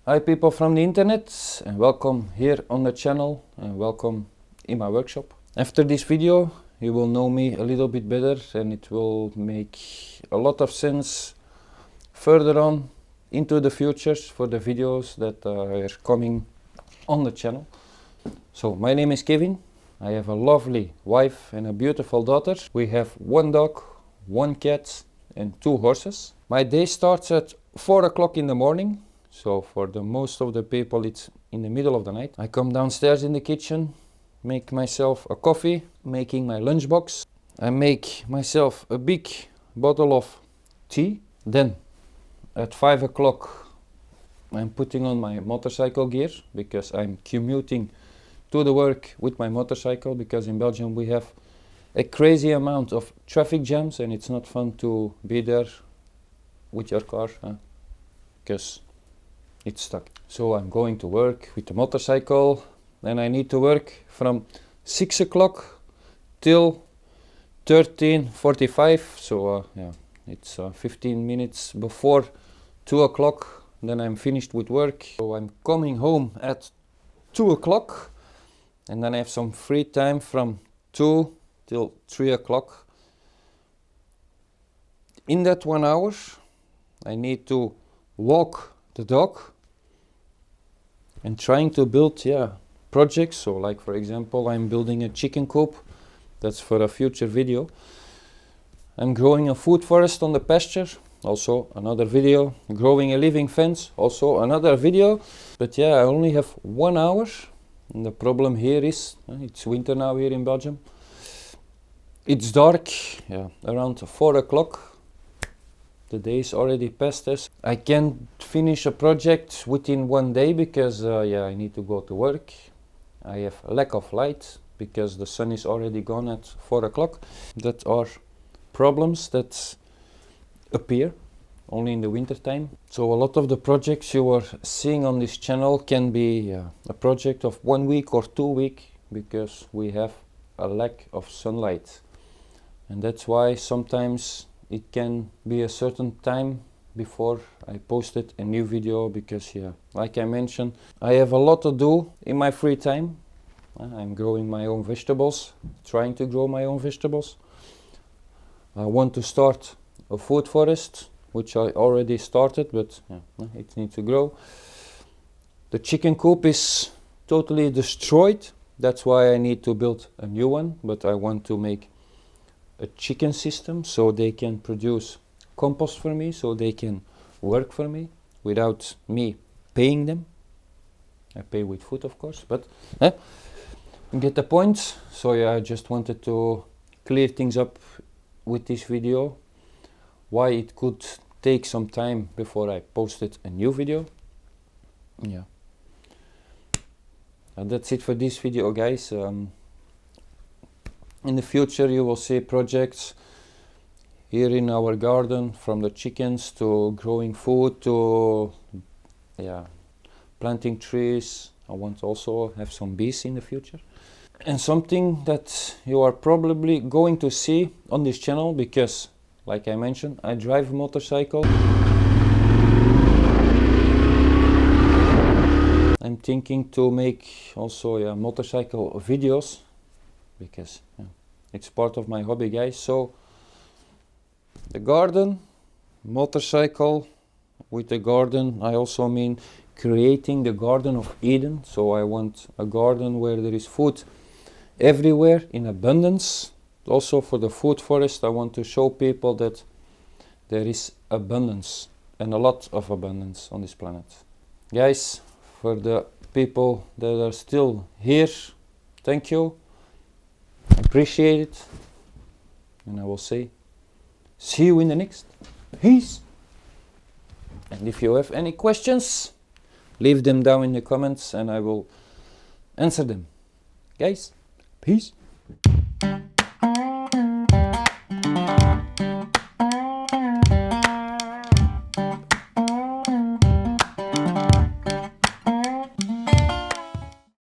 Hi people from the internet, and welcome here on the channel and welcome in my workshop. After this video you will know me a little bit better and it will make a lot of sense further on into the futures for the videos that are coming on the channel. So my name is Kevin. I have a lovely wife and a beautiful daughter. We have one dog, one cat and two horses. My day starts at 4 o'clock in the morning. So for the most of the people it's in the middle of the night. I come downstairs in the kitchen, make myself a coffee, making my lunchbox. I make myself a big bottle of tea. Then at 5 o'clock I'm putting on my motorcycle gear because I'm commuting to the work with my motorcycle, because in Belgium we have a crazy amount of traffic jams and it's not fun to be there with your car because it's stuck. So I'm going to work with the motorcycle, and I need to work from 6 o'clock till 13:45. So it's 15 minutes before 2 o'clock. Then I'm finished with work. So I'm coming home at 2 o'clock, and then I have some free time from 2 till 3 o'clock. In that 1 hour, I need to walk the dog and trying to build projects. So like for example, I'm building a chicken coop. That's for a future video. I'm growing a food forest on the pasture. Also another video. Growing a living fence. Also another video. But yeah, I only have 1 hour. And the problem here is, it's winter now here in Belgium. It's dark, around 4 o'clock. The day is already past us. I can't finish a project within 1 day because I need to go to work. I have a lack of light because the sun is already gone at 4 o'clock. That are problems that appear only in the winter time. So a lot of the projects you are seeing on this channel can be a project of 1 week or 2 weeks because we have a lack of sunlight. And that's why sometimes it can be a certain time before I posted a new video, because like I mentioned, I have a lot to do in my free time. I'm growing my own vegetables, trying to grow my own vegetables. I want to start a food forest, which I already started, but it needs to grow. The chicken coop is totally destroyed. That's why I need to build a new one, but I want to make a chicken system so they can produce compost for me, so they can work for me without me paying them. I pay with food of course, but you get the point. So I just wanted to clear things up with this video, why it could take some time before I posted a new video. And that's it for this video, guys. In the future you will see projects here in our garden, from the chickens to growing food to planting trees. I want to also have some bees in the future. And something that you are probably going to see on this channel, because like I mentioned, I drive a motorcycle. I'm thinking to make also motorcycle videos, because it's part of my hobby, guys. So the garden, motorcycle. With the garden I also mean creating the Garden of Eden. So I want a garden where there is food everywhere in abundance. Also for the food forest I want to show people that there is abundance, and a lot of abundance on this planet. Guys, for the people that are still here, thank you. Appreciate it, and I will say see you in the next. Peace. And if you have any questions, leave them down in the comments and I will answer them. Guys, peace.